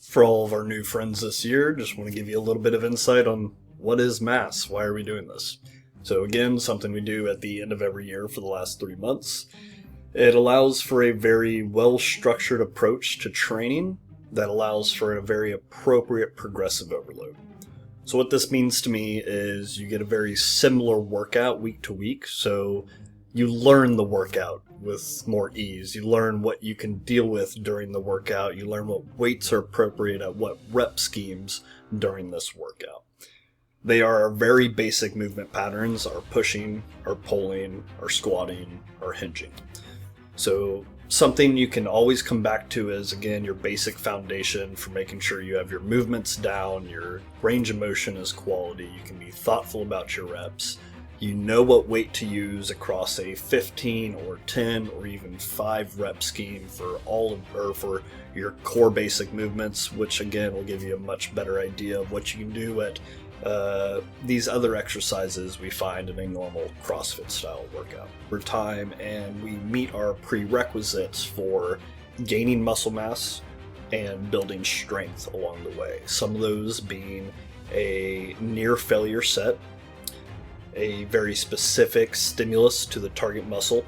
For all of our new friends this year, just want to give you a little bit of insight on what is mass, why are we doing this. So again, something we do at the end of every year for the last 3 months. It allows for a very well-structured approach to training that allows for a very appropriate progressive overload. So what this means to me is you get a very similar workout week to week, so you learn the workout with more ease. You learn what you can deal with during the workout. You learn what weights are appropriate at what rep schemes during this workout. They are very basic movement patterns, our pushing, our pulling, our squatting, our hinging. So something you can always come back to is, again, your basic foundation for making sure you have your movements down, your range of motion is quality, you can be thoughtful about your reps, you know what weight to use across a 15 or 10 or even 5 rep scheme for your core basic movements, which again will give you a much better idea of what you can do at these other exercises we find in a normal CrossFit style workout over time, and we meet our prerequisites for gaining muscle mass and building strength along the way. Some of those being a near failure set, a very specific stimulus to the target muscle,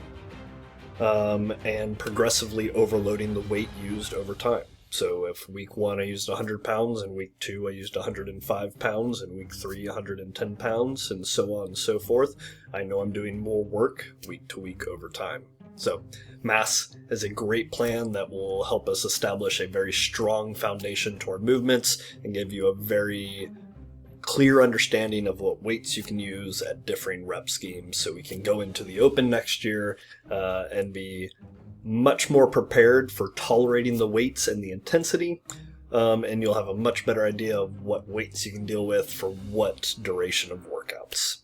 and progressively overloading the weight used over time. So if week 1 I used 100 pounds, and week 2 I used 105 pounds, and week 3 110 pounds, and so on and so forth, I know I'm doing more work week to week over time. So mass is a great plan that will help us establish a very strong foundation to our movements and give you a very clear understanding of what weights you can use at differing rep schemes, so we can go into the open next year and be much more prepared for tolerating the weights and the intensity, and you'll have a much better idea of what weights you can deal with for what duration of workouts.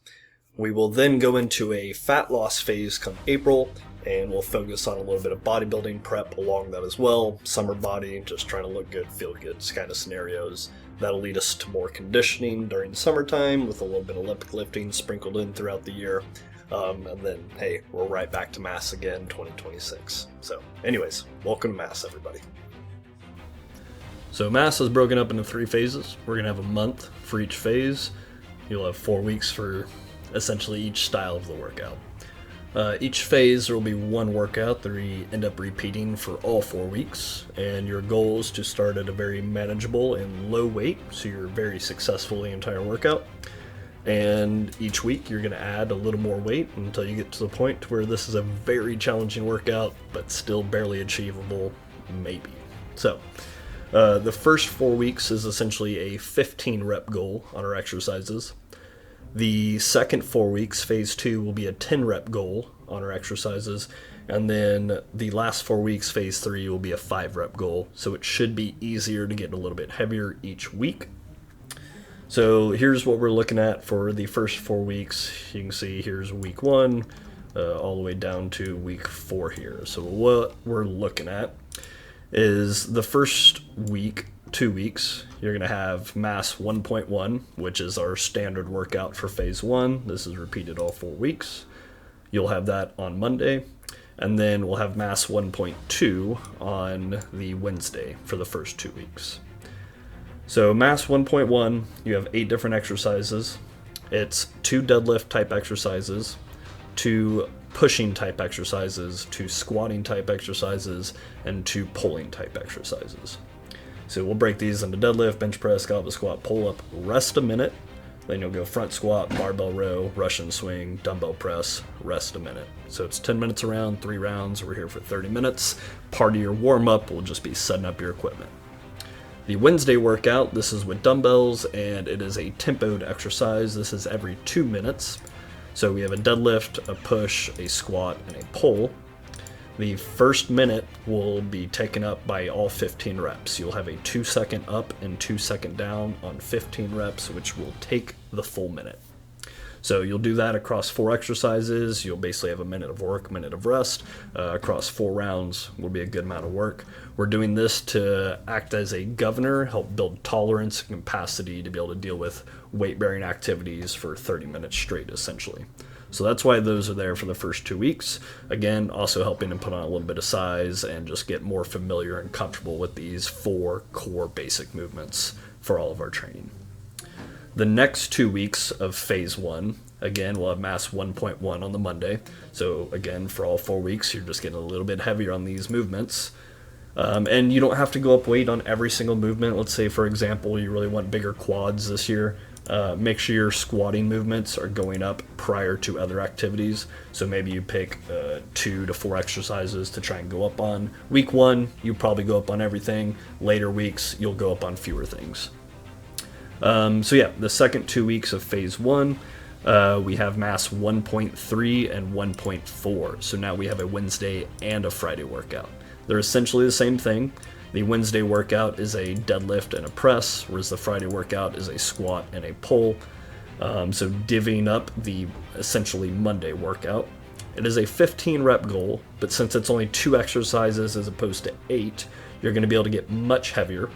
We will then go into a fat loss phase come April, and we'll focus on a little bit of bodybuilding prep along that as well. Summer body, just trying to look good, feel good kind of scenarios. That'll lead us to more conditioning during the summertime with a little bit of Olympic lifting sprinkled in throughout the year. And then, hey, we're right back to mass again, 2026. So anyways, welcome to mass, everybody. So mass is broken up into 3 phases. We're going to have a month for each phase. You'll have 4 weeks for essentially each style of the workout. Each phase there will be 1 workout that we end up repeating for all 4 weeks, and your goal is to start at a very manageable and low weight, so you're very successful the entire workout. And each week you're going to add a little more weight until you get to the point where this is a very challenging workout, but still barely achievable, maybe. So the first 4 weeks is essentially a 15 rep goal on our exercises. The second 4 weeks, phase 2, will be a 10 rep goal on our exercises. And then the last 4 weeks, phase 3, will be a 5 rep goal. So it should be easier to get a little bit heavier each week. So here's what we're looking at for the first 4 weeks. You can see here's week 1 all the way down to week 4 here. So what we're looking at is the first week, 2 weeks, you're going to have mass 1.1, which is our standard workout for phase 1. This is repeated all 4 weeks. You'll have that on Monday. And then we'll have mass 1.2 on the Wednesday for the first 2 weeks. So mass 1.1, you have 8 different exercises. It's 2 deadlift type exercises, 2 pushing type exercises, 2 squatting type exercises, and 2 pulling type exercises. So we'll break these into deadlift, bench press, goblet squat, pull up, rest a minute. Then you'll go front squat, barbell row, Russian swing, dumbbell press, rest a minute. So it's 10 minutes around, 3 rounds. We're here for 30 minutes. Part of your warm up will just be setting up your equipment. The Wednesday workout, this is with dumbbells, and it is a tempoed exercise. This is every 2 minutes. So we have a deadlift, a push, a squat, and a pull. The first minute will be taken up by all 15 reps. You'll have a 2-second up and 2-second down on 15 reps, which will take the full minute. So you'll do that across 4 exercises. You'll basically have a minute of work, minute of rest. Across 4 rounds will be a good amount of work. We're doing this to act as a governor, help build tolerance and capacity to be able to deal with weight-bearing activities for 30 minutes straight, essentially. So that's why those are there for the first 2 weeks. Again, also helping to put on a little bit of size and just get more familiar and comfortable with these 4 core basic movements for all of our training. The next 2 weeks of phase 1, again, we'll have mass 1.1 on the Monday. So again, for all 4 weeks, you're just getting a little bit heavier on these movements. And you don't have to go up weight on every single movement. Let's say, for example, you really want bigger quads this year. Make sure your squatting movements are going up prior to other activities. So maybe you pick 2 to 4 exercises to try and go up on. Week 1, you probably go up on everything. Later weeks, you'll go up on fewer things. So yeah, the second 2 weeks of phase 1, we have mass 1.3 and 1.4. So now we have a Wednesday and a Friday workout. They're essentially the same thing. The Wednesday workout is a deadlift and a press, whereas the Friday workout is a squat and a pull. So divvying up the essentially Monday workout. It is a 15 rep goal, but since it's only 2 exercises as opposed to 8, you're going to be able to get much heavier.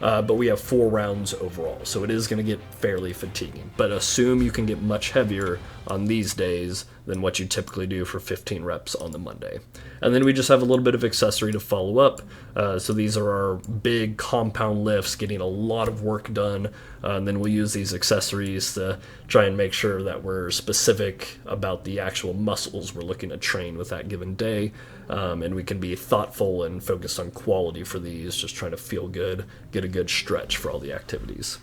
But we have 4 rounds overall, so it is going to get fairly fatiguing. But assume you can get much heavier on these days than what you typically do for 15 reps on the Monday. And then we just have a little bit of accessory to follow up. So these are our big compound lifts, getting a lot of work done. And then we'll use these accessories to try and make sure that we're specific about the actual muscles we're looking to train with that given day. And we can be thoughtful and focused on quality for these, just trying to feel good, get a good stretch for all the activities.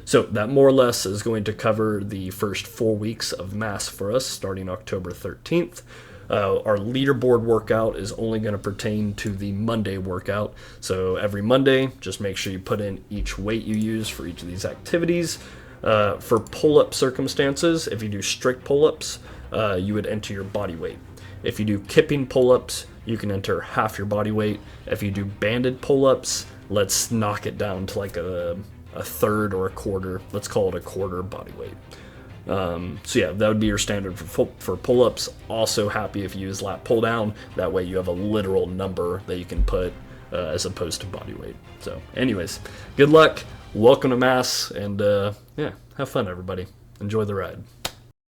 So that more or less is going to cover the first 4 weeks of mass for us, starting October 13th. Our leaderboard workout is only going to pertain to the Monday workout. So every Monday, just make sure you put in each weight you use for each of these activities. For pull-up circumstances, if you do strict pull-ups, you would enter your body weight. If you do kipping pull-ups, you can enter half your body weight. If you do banded pull-ups, let's knock it down to like a third or a quarter. Let's call it a quarter body weight. So yeah, that would be your standard for pull-ups. Also happy if you use lat pull down. That way you have a literal number that you can put as opposed to body weight. So anyways, good luck. Welcome to mass. And yeah, have fun, everybody. Enjoy the ride.